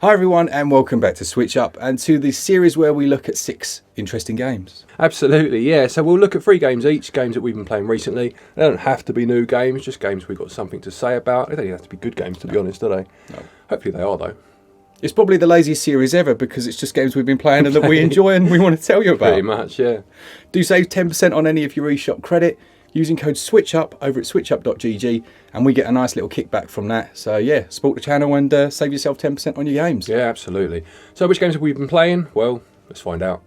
Hi everyone and welcome back to SwitchUp and to the series where we look at 6 interesting games. Absolutely, yeah. So we'll look at 3 games each, games that we've been playing recently. They don't have to be new games, just games we've got something to say about. They don't even have to be good games, to be honest, do they? No. Hopefully they are, though. It's probably the laziest series ever because it's just games we've been playing and that we enjoy and we want to tell you about. Pretty much, yeah. Do save 10% on any of your eShop credit using code SwitchUp over at switchup.gg and we get a nice little kickback from that. So yeah, support the channel and save yourself 10% on your games. Yeah, absolutely. So which games have we been playing? Well, let's find out.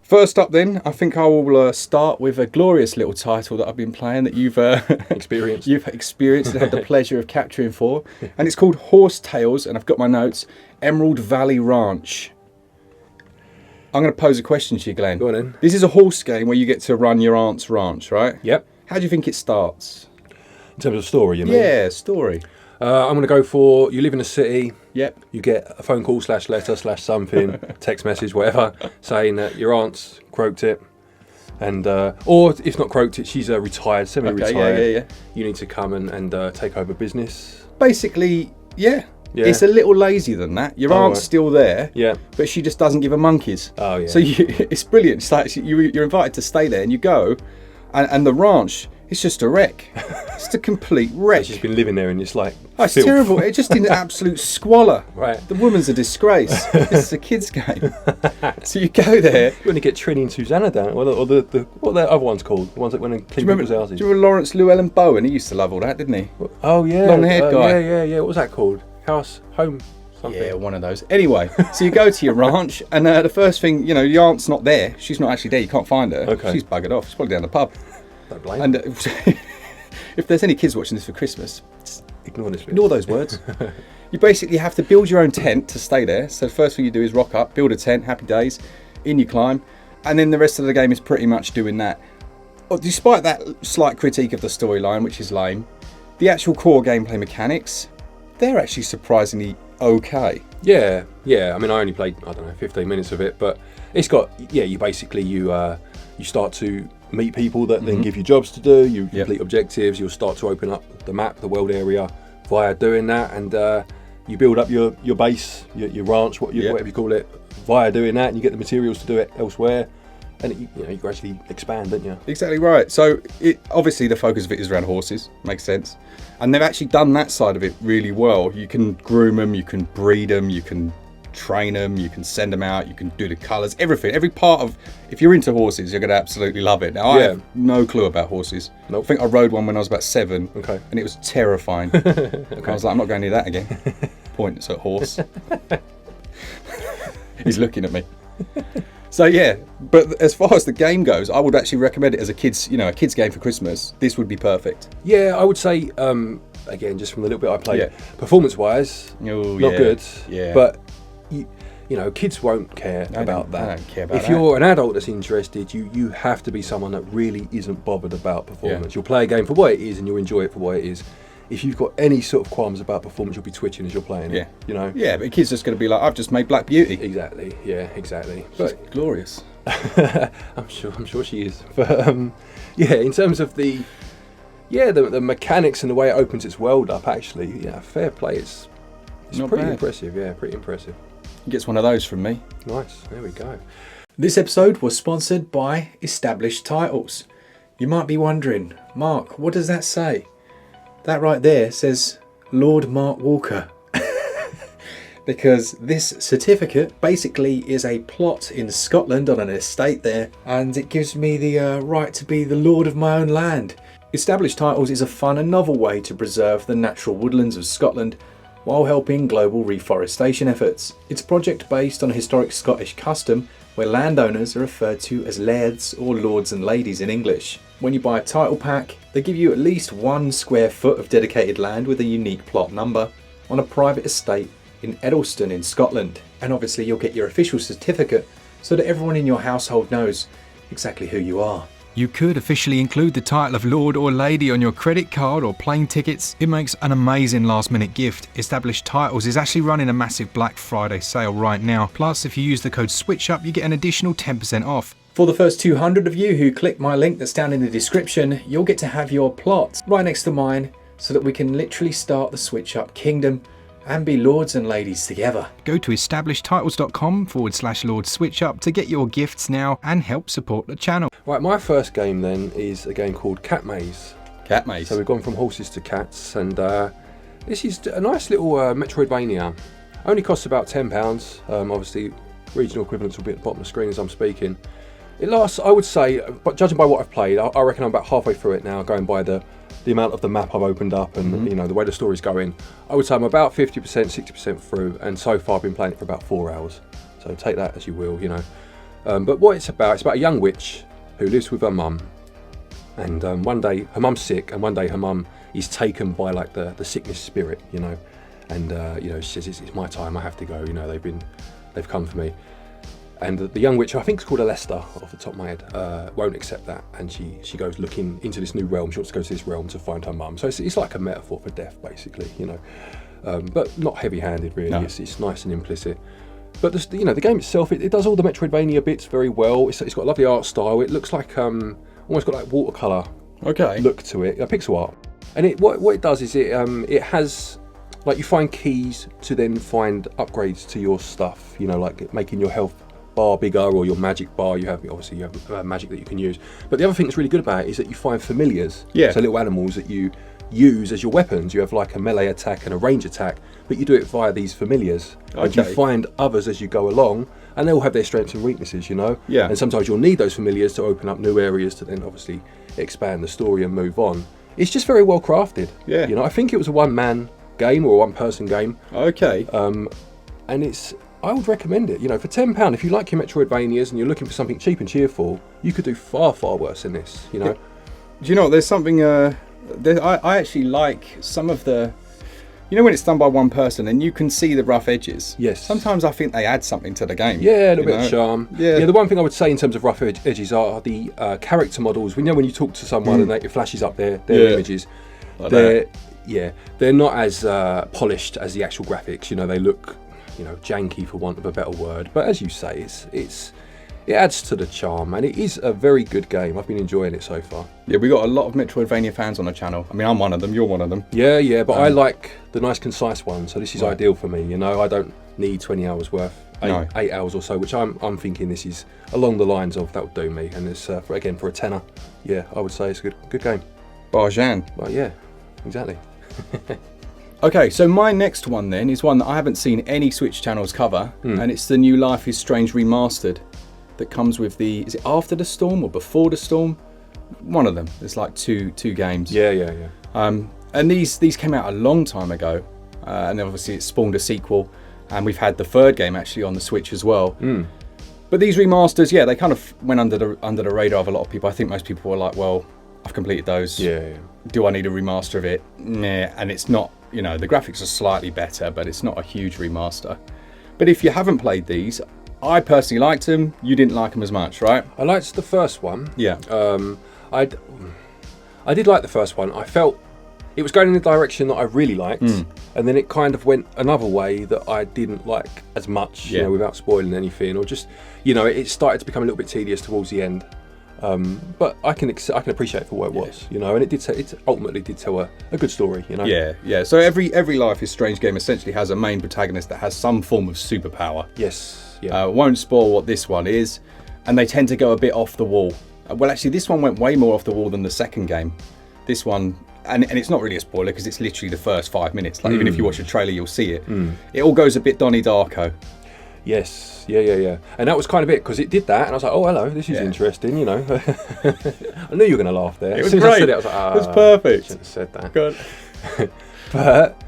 First up then, I think I will start with a glorious little title that I've been playing that you've Experienced. You've experienced and had the pleasure of capturing for. And it's called Horse Tales, and I've got my notes, Emerald Valley Ranch. I'm going to pose a question to you, Glenn. Go on then. This is a horse game where you get to run your aunt's ranch, right? Yep. How do you think it starts? In terms of story, you mean? Yeah, story. I'm going to go for, you live in a city. Yep. You get a phone call / letter / something, text message, whatever, saying that your aunt's croaked it. And or if not croaked it, she's retired, semi-retired. Okay, yeah. You need to come and take over business. Basically, yeah. Yeah. It's a little lazier than that. Your aunt's still there, Yeah. but she just doesn't give a monkeys. Oh, yeah. So it's brilliant. It's like you're invited to stay there and you go, and the ranch, it's just a wreck. It's a complete wreck. She's been living there and it's like Oh, it's filth. terrible. It's just in absolute squalor. Right. The woman's a disgrace. This is a kid's game. So you go there. You want to get Trini and Susanna down, or the what are the other ones called? The ones that went and clean people's houses. Do you remember Lawrence Llewellyn Bowen? He used to love all that, didn't he? Oh yeah, Long-haired guy. Yeah. What was that called? Home, something. Yeah, one of those. Anyway, so you go to your ranch, and the first thing, your aunt's not there. She's not actually there. You can't find her. Okay. She's buggered off. She's probably down the pub. Don't blame. And if there's any kids watching this for Christmas, Ignore this bit. ignore those words. You basically have to build your own tent to stay there. So the first thing you do is rock up, build a tent, happy days, in you climb, and then the rest of the game is pretty much doing that. Despite that slight critique of the storyline, which is lame, the actual core gameplay mechanics, they're actually surprisingly okay. Yeah. I mean, I only played 15 minutes of it, but it's got you basically you start to meet people that then give you jobs to do. You complete objectives. You'll start to open up the map, the world area via doing that, and you build up your base, your ranch, whatever you call it, via doing that, and you get the materials to do it elsewhere, and you gradually expand, don't you? Exactly right. So obviously the focus of it is around horses, makes sense, and they've actually done that side of it really well. You can groom them, you can breed them, you can train them, you can send them out, you can do the colours, everything, every part of. If you're into horses, you're going to absolutely love it. Now I have no clue about horses. Nope. I think I rode one when I was about 7. Okay. And it was terrifying. Okay. I was like, I'm not going near that again. Points at horse. He's looking at me. So yeah, but as far as the game goes, I would actually recommend it as a kids game for Christmas. This would be perfect. Yeah, I would say again, just from the little bit I played, performance-wise, not good. Yeah. But kids won't care about that. I don't care about if you're an adult that's interested, you have to be someone that really isn't bothered about performance. You'll play a game for what it is and you'll enjoy it for what it is. If you've got any sort of qualms about performance, you'll be twitching as you're playing it. Yeah, but a kid's just going to be like, I've just made Black Beauty. Exactly. Yeah, exactly. She's glorious. I'm sure she is. But in terms of the mechanics and the way it opens its world up, actually, fair play. It's Not pretty bad. impressive. Yeah, pretty impressive. He gets one of those from me. Nice. There we go. This episode was sponsored by Established Titles. You might be wondering, Mark, what does that say? That right there says Lord Mark Walker. Because this certificate basically is a plot in Scotland on an estate there, and it gives me the right to be the lord of my own land. Established Titles is a fun and novel way to preserve the natural woodlands of Scotland while helping global reforestation efforts. It's a project based on a historic Scottish custom where landowners are referred to as lairds or lords and ladies in English. When you buy a title pack, they give you at least 1 square foot of dedicated land with a unique plot number on a private estate in Edelston in Scotland. And obviously you'll get your official certificate so that everyone in your household knows exactly who you are. You could officially include the title of Lord or Lady on your credit card or plane tickets. It makes an amazing last minute gift. Established Titles is actually running a massive Black Friday sale right now. Plus, if you use the code SwitchUp, you get an additional 10% off. For the first 200 of you who click my link that's down in the description, you'll get to have your plot right next to mine so that we can literally start the SwitchUp kingdom and be lords and ladies together. Go to establishedtitles.com/Lord SwitchUp to get your gifts now and help support the channel. Right, my first game then is a game called Catmaze. Catmaze. So we've gone from horses to cats, and this is a nice little Metroidvania. Only costs about £10. Obviously, regional equivalents will be at the bottom of the screen as I'm speaking. It lasts, I would say, but judging by what I've played, I reckon I'm about halfway through it now, going by the amount of the map I've opened up and the way the story's going. I would say I'm about 50%, 60% through, and so far I've been playing it for about 4 hours. So take that as you will, But what it's about a young witch who lives with her mum, and one day her mum's sick, and one day her mum is taken by like the sickness spirit, and she says it's my time, I have to go. They've come for me. And the young witch, I think it's called Alesta off the top of my head, won't accept that, and she goes looking into this new realm. She wants to go to this realm to find her mum. So it's like a metaphor for death, basically, but not heavy-handed really. No. It's nice and implicit. But the game itself, it does all the Metroidvania bits very well. It's got a lovely art style. It looks like almost got like watercolor look to it, pixel art. And what it does is it has, like, you find keys to then find upgrades to your stuff. Like making your health bar bigger, or your magic bar. You have magic that you can use. But the other thing that's really good about it is that you find familiars. Yeah. So little animals that you use as your weapons. You have like a melee attack and a range attack, but you do it via these familiars. Okay. And you find others as you go along, and they all have their strengths and weaknesses, Yeah. And sometimes you'll need those familiars to open up new areas to then obviously expand the story and move on. It's just very well crafted. Yeah. I think it was a one-man game or a one-person game. Okay. And I would recommend it. For £10, if you like your Metroidvanias and you're looking for something cheap and cheerful, you could do far, far worse than this. Do you know what? There's something. I actually like some of the. When it's done by one person and you can see the rough edges. Yes. Sometimes I think they add something to the game. Yeah, a little bit of charm. Yeah. The one thing I would say in terms of rough edges are the character models. We know when you talk to someone and it flashes up their images. Like they're not as polished as the actual graphics. They look, janky for want of a better word. But as you say, it adds to the charm, and it is a very good game. I've been enjoying it so far. Yeah, we got a lot of Metroidvania fans on the channel. I mean, I'm one of them, you're one of them. Yeah, but I like the nice, concise one, so this is ideal for me. I don't need 20 hours worth, 8 hours or so, which I'm thinking this is along the lines of that would do me. And it's for a tenner. Yeah, I would say it's a good game. Barjan. Well, yeah, exactly. Okay, so my next one then is one that I haven't seen any Switch channels cover, and it's the new Life is Strange Remastered that comes with is it After the Storm or Before the Storm? One of them. There's like two games. Yeah. And these came out a long time ago, and obviously it spawned a sequel, and we've had the third game actually on the Switch as well. But these remasters, they kind of went under the radar of a lot of people. I think most people were like, well, I've completed those. Yeah. Do I need a remaster of it? Nah. And it's not, the graphics are slightly better, but it's not a huge remaster. But if you haven't played these, I personally liked them. You didn't like them as much, right? I liked the first one. Yeah. I did like the first one. I felt it was going in the direction that I really liked, and then it kind of went another way that I didn't like as much, without spoiling anything, or just, it started to become a little bit tedious towards the end. But I can appreciate it for what it was, and it ultimately did tell a good story, Yeah. So every Life is Strange game essentially has a main protagonist that has some form of superpower. Yes. Yeah. Won't spoil what this one is, and they tend to go a bit off the wall. Well, actually, this one went way more off the wall than the second game. This one, and it's not really a spoiler because it's literally the first 5 minutes. Like even if you watch a trailer, you'll see it. It all goes a bit Donnie Darko. Yes, yeah. And that was kind of it, because it did that, and I was like, oh, hello, this is interesting, I knew you were going to laugh there. It was great. I said it, I was like, it was perfect. I shouldn't have said that. Good. But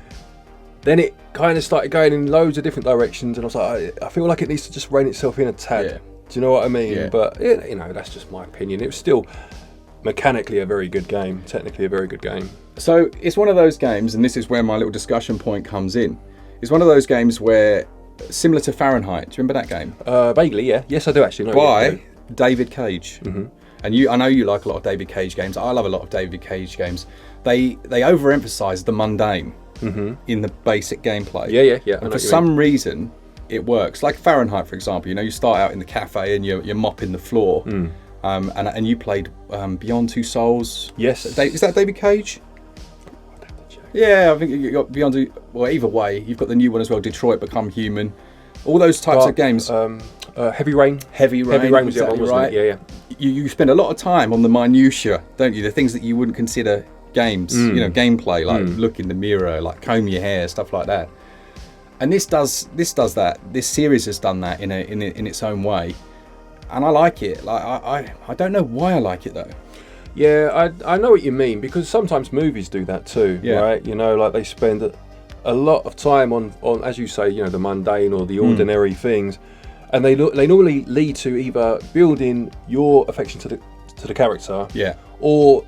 then it kind of started going in loads of different directions, and I was like, I feel like it needs to just rein itself in a tad. Yeah. Do you know what I mean? Yeah. But, that's just my opinion. It was still mechanically a very good game, technically a very good game. So it's one of those games, and this is where my little discussion point comes in. It's one of those games where, similar to Fahrenheit, do you remember that game? Vaguely, yeah. Yes, I do actually. By David Cage. And I know you like a lot of David Cage games. I love a lot of David Cage games. They overemphasize the mundane in the basic gameplay. Yeah. And for some reason, it works. Like Fahrenheit, for example. You start out in the cafe and you're mopping the floor. And you played Beyond Two Souls. Yes. Is that David Cage? Yeah, I think you got Beyond. Well, either way, you've got the new one as well. Detroit Become Human. All those types of games. Heavy Rain. Heavy Rain. Heavy Rain was the other one, wasn't right. it? Yeah. You spend a lot of time on the minutiae, don't you? The things that you wouldn't consider games. Gameplay, like look in the mirror, like comb your hair, stuff like that. And this does that. This series has done that in its own way, and I like it. Like I don't know why I like it though. Yeah, I know what you mean, because sometimes movies do that too, right? You know, like they spend a lot of time on, as you say, the mundane or the ordinary things, and they normally lead to either building your affection to the character, or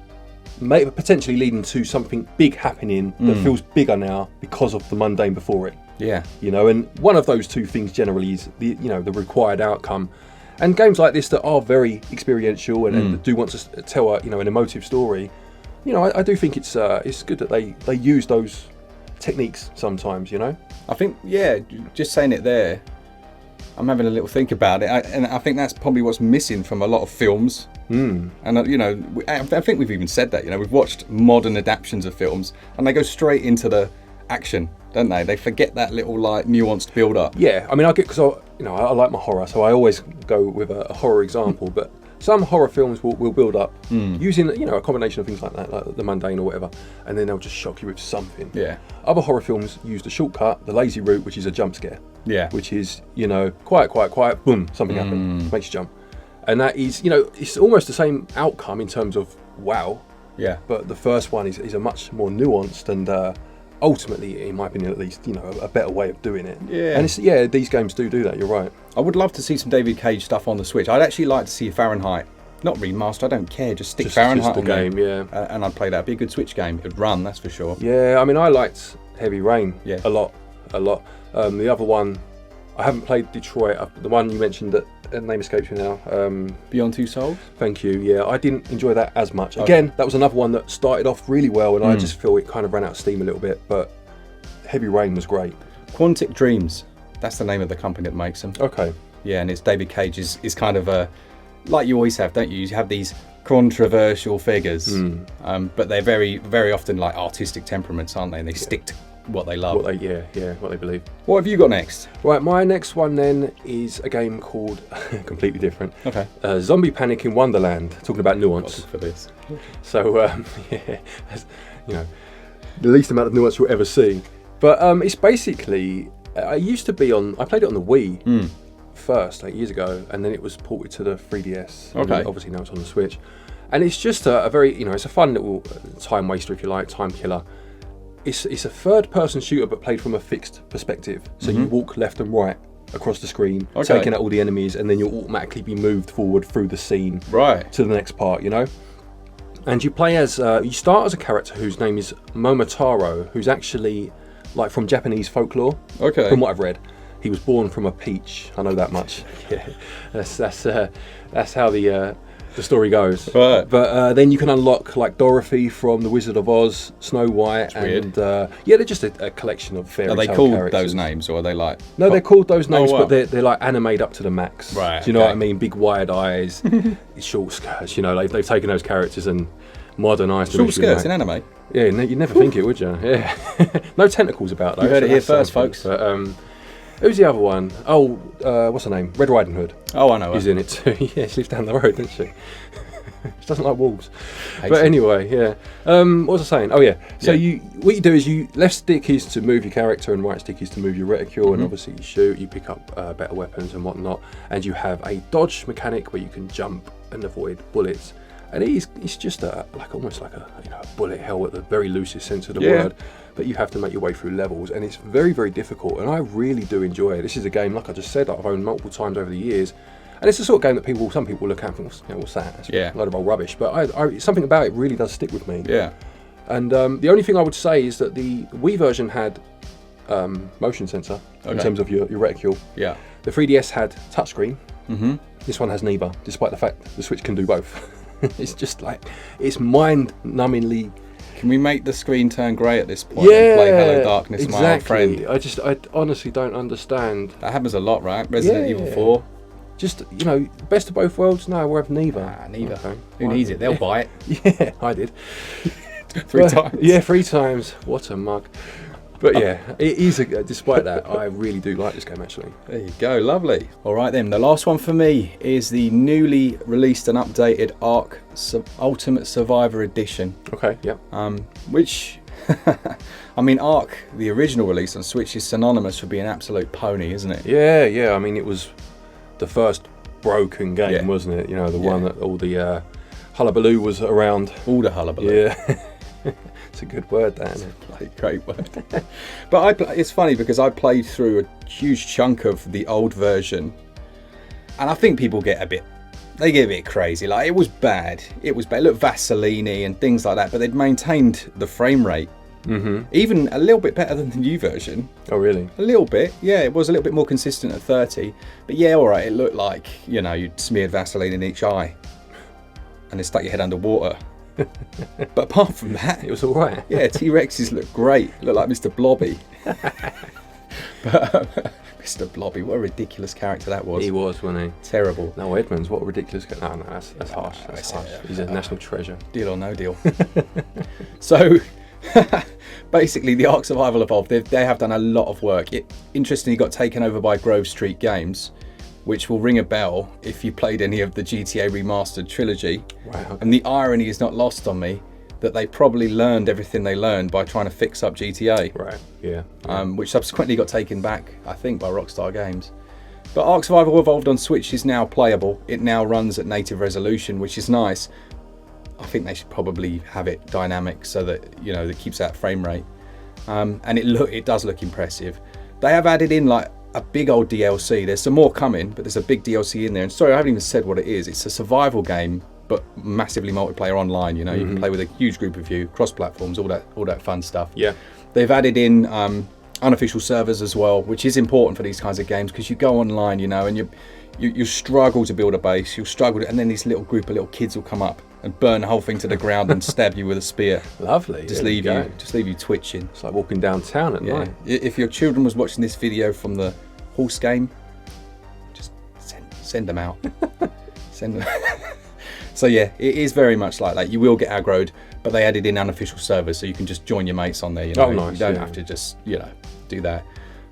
potentially leading to something big happening that feels bigger now because of the mundane before it. Yeah, and one of those two things generally is the required outcome. And games like this that are very experiential and do want to tell an emotive story, I do think it's good that they use those techniques sometimes. I think just saying it there, I'm having a little think about it, and I think that's probably what's missing from a lot of films. And I think we've even said that. We've watched modern adaptations of films, and they go straight into the action, don't they? They forget that little like nuanced build up. Yeah, I mean, I get because I like my horror, so I always go with a horror example. But some horror films will build up using a combination of things like that, like the mundane or whatever, and then they'll just shock you with something. Yeah. Other horror films use the shortcut, the lazy route, which is a jump scare. Yeah. Which is quiet, boom, something happens, makes you jump, and that is it's almost the same outcome in terms of wow. Yeah. But the first one is a much more nuanced and. Ultimately, in my opinion, at least, a better way of doing it. Yeah. And these games do that. You're right. I would love to see some David Cage stuff on the Switch. I'd actually like to see Fahrenheit, not remaster. I don't care. Just stick Fahrenheit on the game. Yeah. And I'd play that. It'd be a good Switch game. It'd run. That's for sure. Yeah. I mean, I liked Heavy Rain. Yeah. A lot. The other one, I haven't played Detroit. The one you mentioned that name escapes me now. Beyond Two Souls. Thank you. Yeah, I didn't enjoy that as much. Again, that was another one that started off really well, and I just feel it kind of ran out of steam a little bit, but. Heavy Rain was great. Quantic Dreams, that's the name of the company that makes them. Okay. Yeah, and it's David Cage is kind of like you always have, don't you? You have these controversial figures, but they're very, very often like artistic temperaments, aren't they? And they stick to what they love. What they believe. What have you got next? Right, my next one then is a game called completely different. Okay. Zombie Panic in Wonderland. Talking about nuance. For this. So the least amount of nuance you'll ever see. But it's basically, I played it on the Wii first, 8 years ago, and then it was ported to the 3DS. Okay. Obviously now it's on the Switch. And it's just a very, it's a fun little time waster, if you like, time killer. It's a third-person shooter, but played from a fixed perspective. So you walk left and right across the screen, taking out all the enemies, and then you'll automatically be moved forward through the scene to the next part, And you play as, you start as a character whose name is Momotaro, who's actually... like from Japanese folklore. Okay. From what I've read, he was born from a peach. I know that much. Yeah, that's how the story goes. Right. But then you can unlock like Dorothy from The Wizard of Oz, Snow White, and they're just a collection of fairy tale characters. Are they called those names, or are they like? No, they're called those names, wow. but they're like animated up to the max. Right. Do you know what I mean? Big wide eyes, short skirts. They've taken those characters and modernised them. Short skirts in anime. Yeah, you'd never think it, would you? Yeah. No tentacles about those. You heard it here first, folks. But, who's the other one? Oh, what's her name? Red Riding Hood. Oh, I know her. Is in it too. Yeah, she lives down the road, doesn't she? She doesn't like wolves. But anyway, yeah. What was I saying? Oh, yeah. So what you do is left stick is to move your character and right stick is to move your reticule, and obviously you shoot, you pick up better weapons and whatnot, and you have a dodge mechanic where you can jump and avoid bullets. And it's just almost like a bullet hell at the very loosest sense of the word. But you have to make your way through levels, and it's very, very difficult. And I really do enjoy it. This is a game, like I just said, that I've owned multiple times over the years. And it's the sort of game that some people look at and think, what's that? It's a load of old rubbish. But something about it really does stick with me. Yeah. And the only thing I would say is that the Wii version had motion sensor in terms of your reticule. Yeah. The 3DS had touchscreen. Mm-hmm. This one has neither, despite the fact the Switch can do both. It's just it's mind-numbingly. Can we make the screen turn grey at this point and play Hello Darkness, exactly. My old friend? I honestly don't understand. That happens a lot, right? Resident Evil 4. Just, best of both worlds? No, we'll have neither. Neither. Okay. Who needs it? They'll buy it. Yeah, I did. Three times. Yeah, 3 times. What a mug. But yeah, it is. Despite that, I really do like this game actually. There you go, lovely. All right then, the last one for me is the newly released and updated Ark Ultimate Survivor Edition. Okay, yeah. Which, I mean, Ark, the original release on Switch, is synonymous for being an absolute pony, isn't it? Yeah. I mean, it was the first broken game, Yeah. wasn't it? You know, the one that all the hullabaloo was around. All the hullabaloo. Yeah. It's a good word, that, isn't it? Great word. But it's funny because I played through a huge chunk of the old version, and I think people get a bit crazy. Like, it was bad. Look, Vaseline and things like that, but they'd maintained the frame rate. Even a little bit better than the new version. Oh, really? A little bit, yeah. It was a little bit more consistent at 30. But yeah, all right. It looked like, you know, you'd smeared Vaseline in each eye, and then stuck your head underwater. But apart from that, It was all right. yeah, T-Rexes look great. Look like Mr. Blobby. But Mr. Blobby, what a ridiculous character that was. He was, wasn't he? Terrible. No, Edmonds, what a ridiculous guy. No, that's harsh. That's harsh. He's a national treasure. Deal or no deal. So, basically, the Ark Survival Evolved, they have done a lot of work. It interestingly got taken over by Grove Street Games, which will ring a bell if you played any of the GTA Remastered trilogy. Wow. Okay. And the irony is not lost on me that they probably learned everything they learned by trying to fix up GTA. Right, yeah. Which subsequently got taken back, I think, by Rockstar Games. But Ark Survival Evolved on Switch is now playable. It now runs at native resolution, which is nice. I think they should probably have it dynamic so that, you know, that keeps that frame rate. And it does look impressive. They have added in like a big old DLC. There's some more coming, but there's a big DLC in there. And sorry, I haven't even said what it is. It's a survival game, but massively multiplayer online. You know, you can play with a huge group of you, cross platforms, all that fun stuff. Yeah. They've added in unofficial servers as well, which is important for these kinds of games because you go online, you know, and you struggle to build a base. You'll struggle, and then this little group of little kids will come up and burn the whole thing to the ground and stab you with a spear. Lovely. Just leave you twitching. It's like walking downtown at night. If your children was watching this video from the horse game, just send them out. Send them. So yeah, it is very much like that. You will get aggroed, but they added in unofficial servers, so you can just join your mates on there. You know, Oh, nice, you don't yeah. have to just, you know, do that.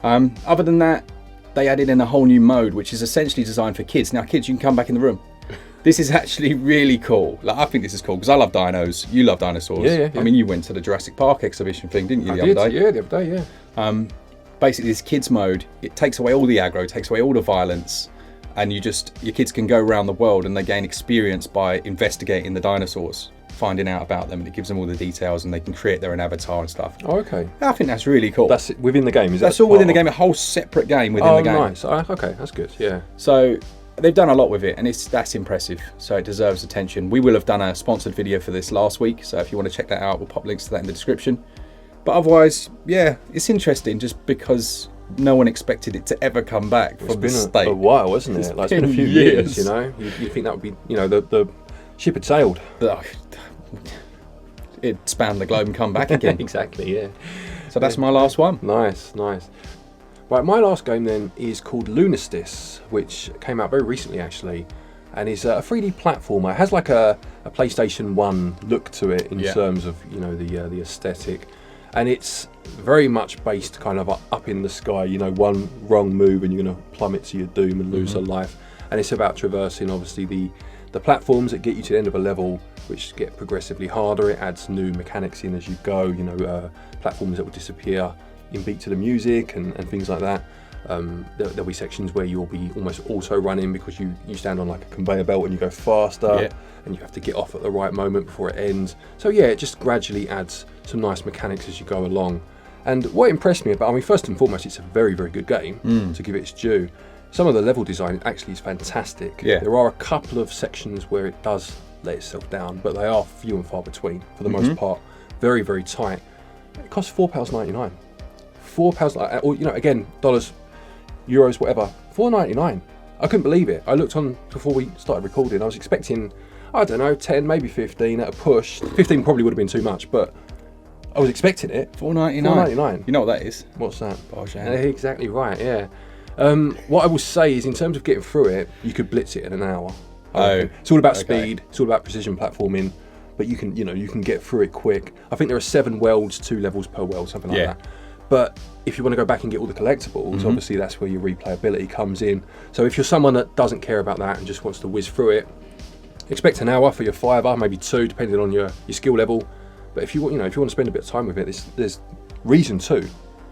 Other than that, they added in a whole new mode, which is essentially designed for kids. Now, kids, you can come back in the room. This is actually really cool. Like, I think this is cool because I love dinos. You love dinosaurs. Yeah. I mean, you went to the Jurassic Park exhibition thing, didn't you, the other day? Yeah, the other day, yeah. Basically, this kids mode, it takes away all the aggro, takes away all the violence, and your kids can go around the world and they gain experience by investigating the dinosaurs, finding out about them, and it gives them all the details, and they can create their own avatar and stuff. Oh, okay. I think that's really cool. That's within the game, is That's that? all within the game, a whole separate game within the game. Oh, nice. Okay, that's good, yeah. So they've done a lot with it, and that's impressive. So it deserves attention. We will have done a sponsored video for this last week, so if you want to check that out, we'll pop links to that in the description. But otherwise, yeah, it's interesting just because no one expected it to ever come back from the state. It's been a while, hasn't it? It's been a few years, you know. You think that would be, you know, the ship had sailed. It spanned the globe and come back again. Exactly, yeah. So that's my last one. Nice. Right, my last game then is called Lumistice, which came out very recently actually, and is a 3D platformer. It has like a PlayStation 1 look to it in terms of, you know, the aesthetic, and it's very much based kind of up in the sky. You know, one wrong move and you're going to plummet to your doom and lose a life. And it's about traversing obviously the platforms that get you to the end of a level, which get progressively harder. It adds new mechanics in as you go. You know, platforms that will disappear in beat to the music and things like that. There'll be sections where you'll be almost auto running because you stand on like a conveyor belt and you go faster, and you have to get off at the right moment before it ends. So yeah, it just gradually adds some nice mechanics as you go along. And what impressed me about, I mean, first and foremost, it's a very, very good game, to give it its due. Some of the level design actually is fantastic. Yeah. There are a couple of sections where it does let itself down, but they are few and far between for the most part. Very, very tight. It costs £4.99. £4, or, you know, again, dollars, euros, whatever. £4.99. I couldn't believe it. I looked on before we started recording. I was expecting, I don't know, 10, maybe 15 at a push. 15 probably would have been too much, but I was expecting it. $4.99. You know what that is? What's that? Bojan. Exactly right, yeah. What I will say is, in terms of getting through it, you could blitz it in an hour. It's all about speed. It's all about precision platforming. but you can get through it quick. I think there are 7 worlds, 2 levels per world, something like Yeah. that. But if you want to go back and get all the collectibles, obviously that's where your replayability comes in. So if you're someone that doesn't care about that and just wants to whiz through it, expect an hour for your $5, maybe 2, depending on your skill level. But if you want, if you want to spend a bit of time with it, there's reason to.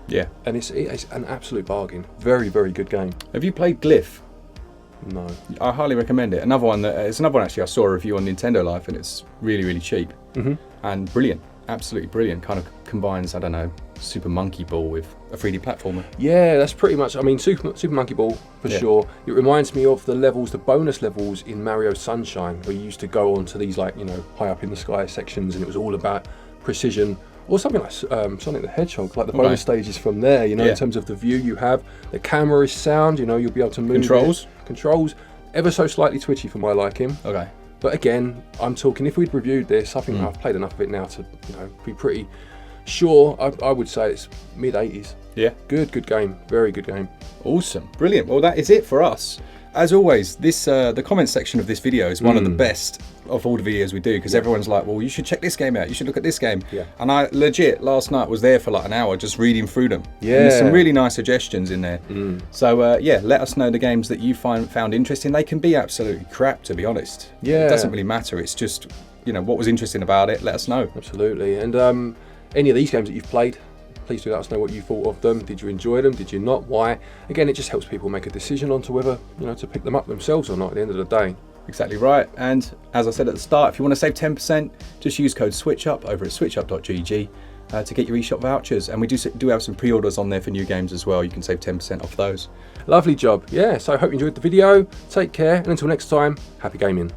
Yeah. And it's an absolute bargain. Very, very good game. Have you played Glyph? No. I highly recommend it. Another one actually I saw a review on Nintendo Life, and it's really, really cheap and brilliant. Absolutely brilliant. Kind of combines, I don't know, Super Monkey Ball with a 3D platformer. Yeah, that's pretty much. I mean, Super Monkey Ball for sure. It reminds me of the bonus levels in Mario Sunshine, where you used to go on to these high up in the sky sections, and it was all about precision. Or something like Sonic the Hedgehog, like the bonus stages from there. In terms of the view you have, the camera is sound. You'll be able to move controls, ever so slightly twitchy for my liking. Okay. But again, I'm talking, if we'd reviewed this, I think I've played enough of it now to be pretty sure. I would say it's mid-80s. Yeah. Good game. Very good game. Awesome. Brilliant. Well, that is it for us. As always, the comment section of this video is one of the best of all the videos we do, because everyone's like, well, you should check this game out, you should look at this game. Yeah. And I legit, last night was there for like an hour just reading through them. Yeah. And there's some really nice suggestions in there. So let us know the games that you found interesting. They can be absolutely crap, to be honest. Yeah. It doesn't really matter. It's just, what was interesting about it, let us know. Absolutely. And any of these games that you've played, please do let us know what you thought of them. Did you enjoy them? Did you not? Why? Again, it just helps people make a decision on to whether, to pick them up themselves or not at the end of the day. Exactly right. And as I said at the start, if you want to save 10%, just use code SwitchUp over at switchup.gg to get your eShop vouchers. And we do have some pre-orders on there for new games as well. You can save 10% off those. Lovely job. Yeah, so I hope you enjoyed the video. Take care, and until next time, happy gaming.